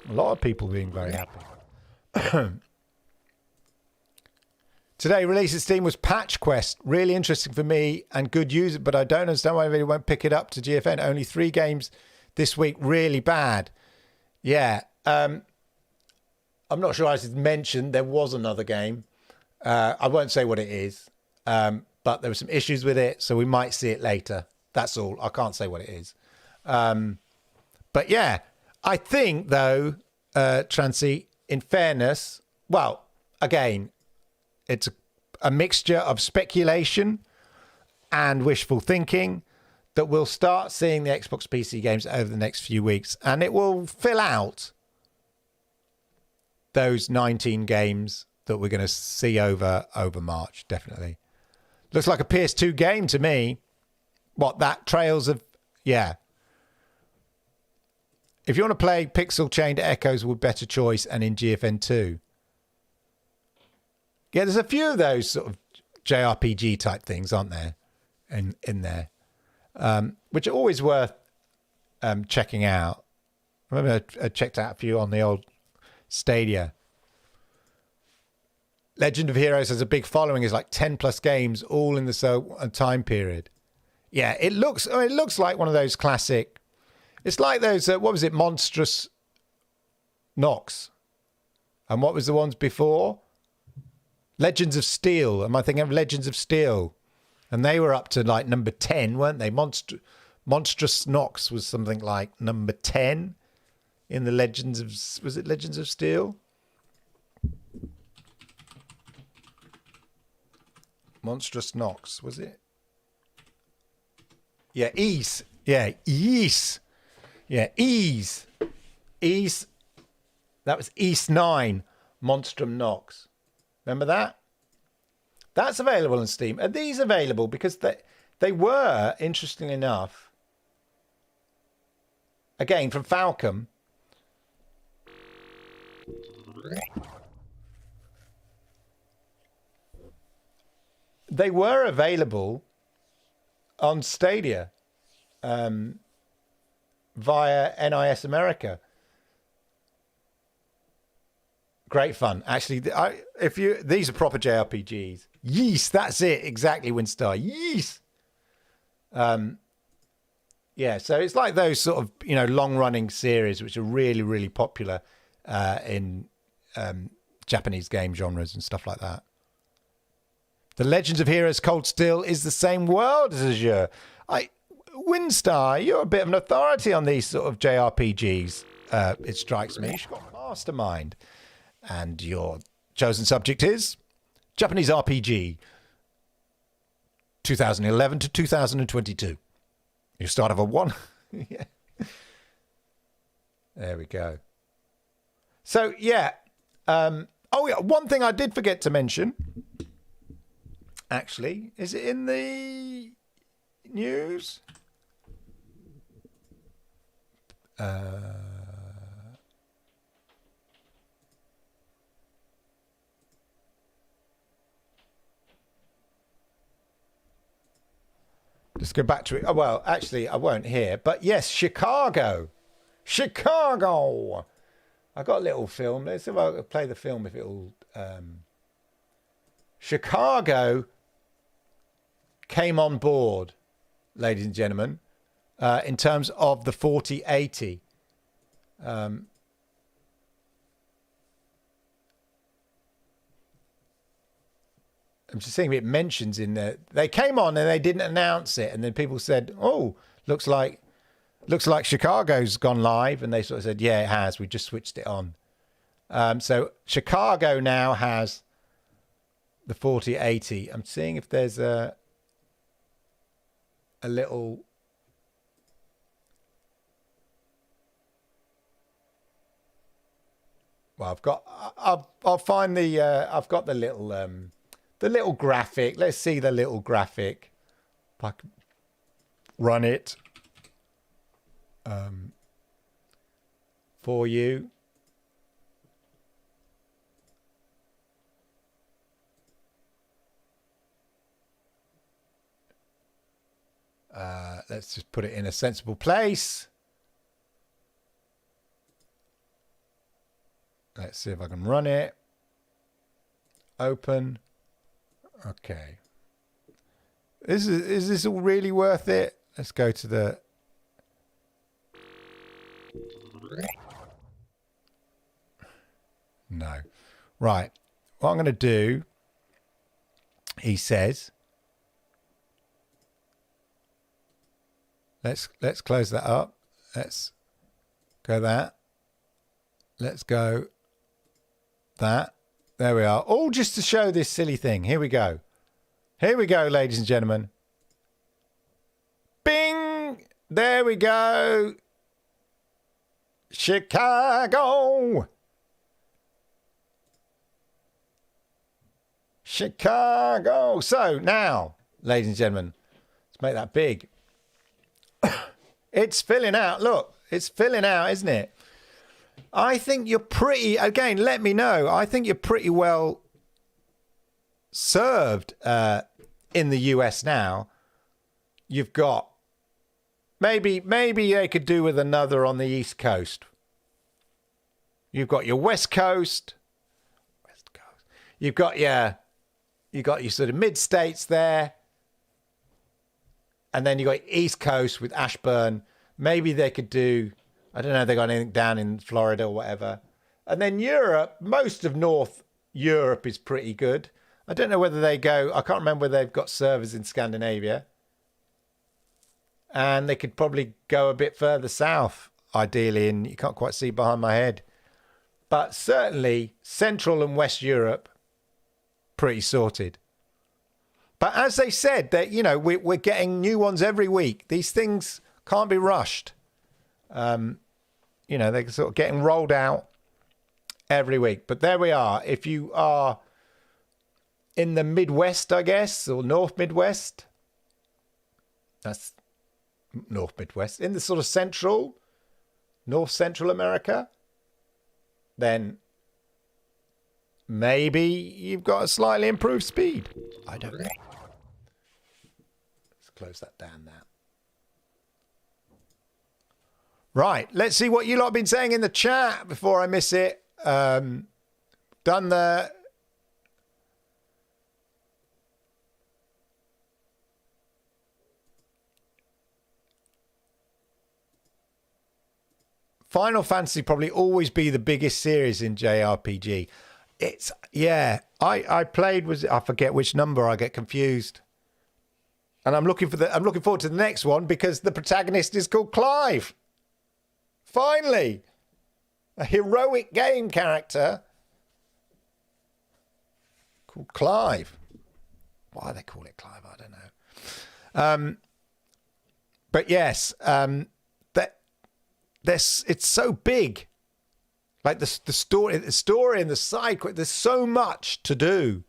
A lot of people being very happy. Today, release at Steam was Patch Quest. Really interesting for me and good user, but I don't understand why everybody won't pick it up to GFN. Only 3 games this week. Really bad. Yeah. I'm not sure I should mention there was another game. I won't say what it is, but there were some issues with it, so we might see it later. That's all. I can't say what it is. But yeah, I think, though, Trancy, in fairness, well, again, it's a mixture of speculation and wishful thinking that we'll start seeing the Xbox PC games over the next few weeks, and it will fill out those 19 games that we're going to see over March, definitely. Looks like a PS2 game to me. What, that Trails of... Yeah. If you want to play Pixel Chained Echoes with better choice and in GFN 2. Yeah, there's a few of those sort of JRPG type things, aren't there? In there. Which are always worth checking out. I remember I checked out a few on the old Stadia. Legend of Heroes has a big following. It's like 10 plus games all in the time period. Yeah, it looks like one of those classic. It's like those, what was it, Monstrous Nox. And what was the ones before? Legends of Steel. Am I thinking of Legends of Steel? And they were up to like number 10, weren't they? Monstrous Nox was something like number 10 in the Legends of... Was it Legends of Steel? Monstrous Nox, was it? Yeah, Ys. Yeah, Ease. Yeah, Ease. Ease. That was East 9, Monstrum Nox. Remember that? That's available on Steam. Are these available? Because they were, interestingly enough, again, from Falcom. They were available on Stadia via NIS America. Great fun. Actually, these are proper JRPGs. Yeast, that's it. Exactly, Winstar. Yeast. Yeah, so it's like those sort of, long-running series which are really, really popular in Japanese game genres and stuff like that. The Legends of Heroes Cold Steel is the same world as Azure. Winstar, you're a bit of an authority on these sort of JRPGs, it strikes me. You've got Mastermind. And your chosen subject is Japanese RPG 2011 to 2022. You start off a 1. Yeah. There we go. So, yeah. One thing I did forget to mention. Actually, is it in the news? Let's go back to it. Oh, well, actually, I won't here. But yes, Chicago. Chicago. I got a little film. Let's see if I can play the film if it'll... Chicago came on board, ladies and gentlemen, in terms of the 4080. I'm just seeing it mentions in there. They came on and they didn't announce it, and then people said, "Oh, looks like Chicago's gone live," and they sort of said, "Yeah, it has. We just switched it on." So Chicago now has the 4080. I'm seeing if there's a little. Well, I'll find the. I've got the little graphic. Let's see the little graphic. If I can run it for you. Let's just put it in a sensible place. Let's see if I can run it. Open. Okay. Is this all really worth it? Let's go to the... No. Right. What I'm going to do, he says... Let's close that up. Let's go that. Let's go that. There we are. All just to show this silly thing. Here we go. Here we go, ladies and gentlemen. Bing! There we go. Chicago. Chicago. So now, ladies and gentlemen, let's make that big. It's filling out. Look, it's filling out, isn't it? I think you're pretty, again, let me know. I think you're pretty well served in the US now. You've got, maybe they could do with another on the East Coast. You've got your West Coast. You've got your sort of mid-states there. And then you got East Coast with Ashburn. Maybe they could do, I don't know if they got anything down in Florida or whatever. And then Europe, most of North Europe is pretty good. I don't know whether they go, I can't remember whether they've got servers in Scandinavia. And they could probably go a bit further south, ideally, and you can't quite see behind my head. But certainly Central and West Europe, pretty sorted. But as they said, that we're getting new ones every week. These things Can't be rushed. You know, they're sort of getting rolled out every week. But there we are. If you are in the Midwest, I guess, or North Midwest, that's North Midwest, in the sort of North Central America, then maybe you've got a slightly improved speed. I don't know. Let's close that down now. Right, let's see what you lot have been saying in the chat before I miss it. Done the... Final Fantasy probably always be the biggest series in JRPG. It's, yeah, I played, I forget which number, I get confused. And I'm looking forward to the next one because the protagonist is called Clive. Finally, a heroic game character called Clive. Why they call it Clive, I don't know. But yes, it's so big. Like the story and the side quest. There's so much to do.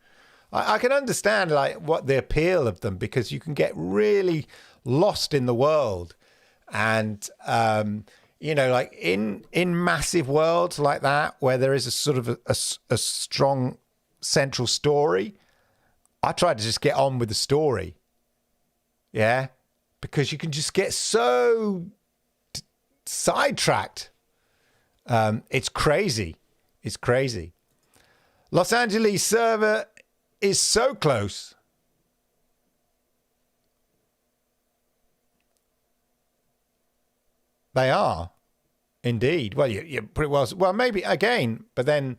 I can understand like what the appeal of them because you can get really lost in the world, and you know, like in massive worlds like that where there is a sort of a strong central story. I try to just get on with the story. Yeah, because you can just get so sidetracked. It's crazy. It's crazy. Los Angeles server is so close. They are, indeed. Well, you're pretty well. Well, maybe again, but then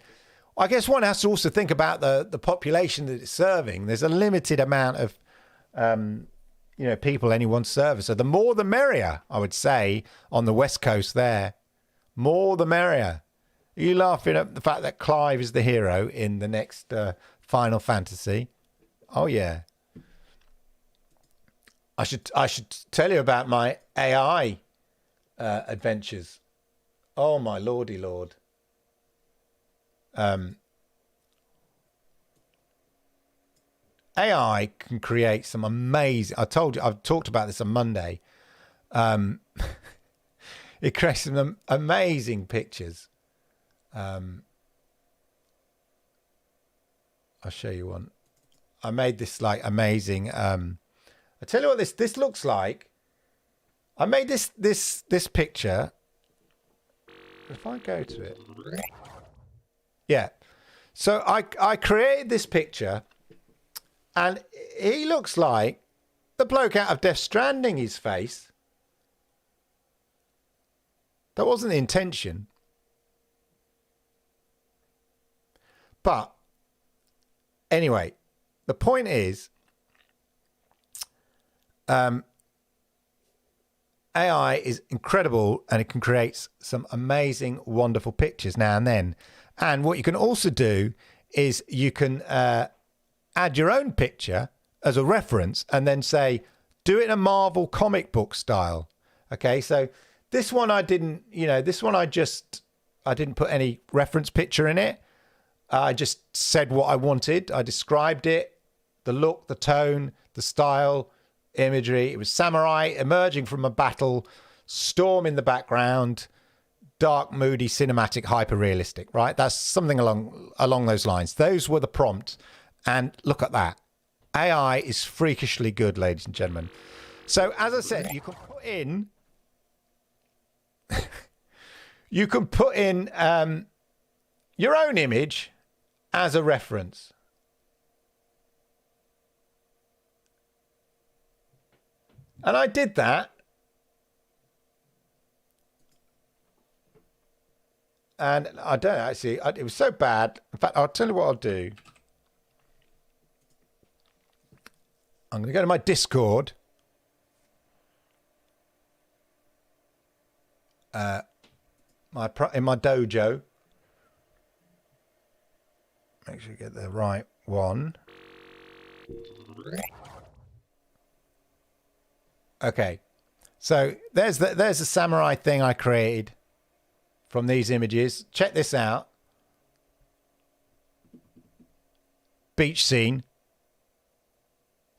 I guess one has to also think about the population that it's serving. There's a limited amount of, you know, people any one server. So the more the merrier, I would say, on the West Coast there. More the merrier. Are you laughing at the fact that Clive is the hero in the next Final Fantasy? Oh yeah. I should tell you about my AI adventures. Oh my lordy lord. AI can create some amazing... I've talked about this on Monday. It creates some amazing pictures. I'll show you one. I made this like amazing. I tell you what this looks like. I made this picture. If I go to it, yeah. So I created this picture, and he looks like the bloke out of Death Stranding. His face. That wasn't the intention. But anyway, the point is, AI is incredible and it can create some amazing, wonderful pictures now and then. And what you can also do is you can add your own picture as a reference and then say, do it in a Marvel comic book style. Okay, so this one I didn't, this one I didn't put any reference picture in it. I just said what I wanted. I described it, the look, the tone, the style, imagery. It was samurai emerging from a battle, storm in the background, dark, moody, cinematic, hyper-realistic, right? That's something along those lines. Those were the prompts. And look at that. AI is freakishly good, ladies and gentlemen. So, as I said, you can put in... you can put in your own image as a reference. And I did that. And I don't actually, it was so bad. In fact, I'll tell you what I'll do. I'm going to go to my Discord. In my dojo. Make sure you get the right one. Okay. So there's the samurai thing I created from these images. Check this out. Beach scene.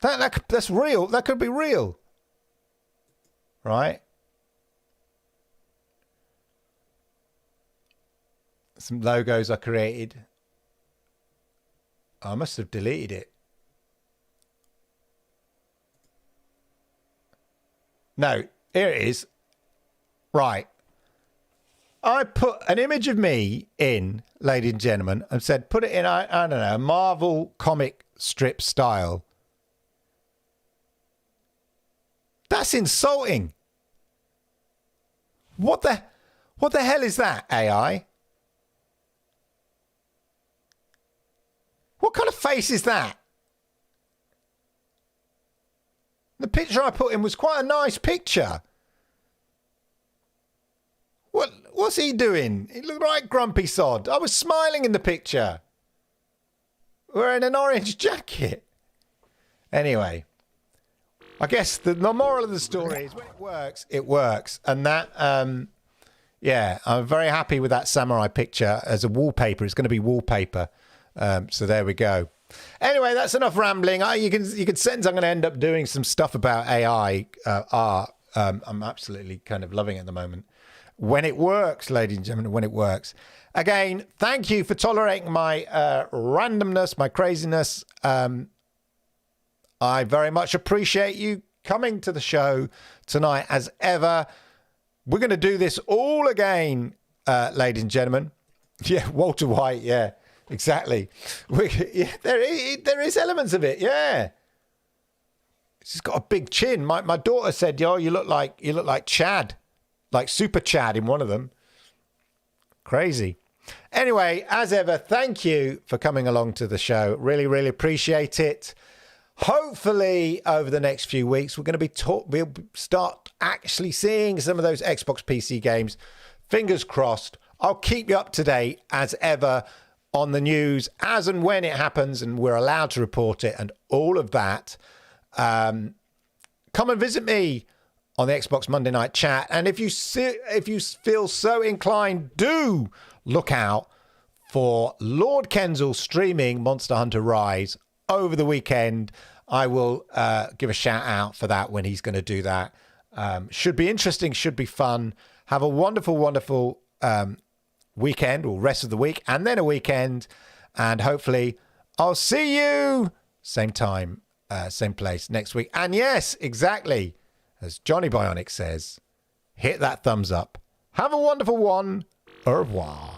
That's real. That could be real. Right? Some logos I created. I must have deleted it. No, here it is. Right. I put an image of me in, ladies and gentlemen, and said, put it in, I don't know, Marvel comic strip style. That's insulting. What the hell is that, AI? What kind of face is that? The picture I put in was quite a nice picture. What's he doing? He looked like Grumpy Sod. I was smiling in the picture. Wearing an orange jacket. Anyway, I guess the moral of the story is when it works, it works. And that, yeah, I'm very happy with that samurai picture as a wallpaper. It's going to be wallpaper. So there we go. Anyway, that's enough rambling. You can sense I'm going to end up doing some stuff about AI art. I'm absolutely kind of loving it at the moment. When it works, ladies and gentlemen, when it works. Again, thank you for tolerating my randomness, my craziness. I very much appreciate you coming to the show tonight as ever. We're going to do this all again, ladies and gentlemen. Yeah, Walter White, yeah. Exactly. There is elements of it. Yeah. She's got a big chin. My daughter said, "Yo, you look like Chad, like Super Chad in one of them." Crazy. Anyway, as ever, thank you for coming along to the show. Really, really appreciate it. Hopefully, over the next few weeks, we're going to we'll start actually seeing some of those Xbox PC games. Fingers crossed. I'll keep you up to date as ever on the news as and when it happens, and we're allowed to report it and all of that. Come and visit me on the Xbox Monday Night Chat, and if you feel so inclined, do look out for Lord Kenzel streaming Monster Hunter Rise over the weekend. I will give a shout out for that when he's going to do that. Should be interesting, should be fun. Have a wonderful, wonderful weekend, or rest of the week, and then a weekend, and hopefully I'll see you same time, same place next week. And yes, exactly as Johnny Bionic says, hit that thumbs up. Have a wonderful one. Au revoir.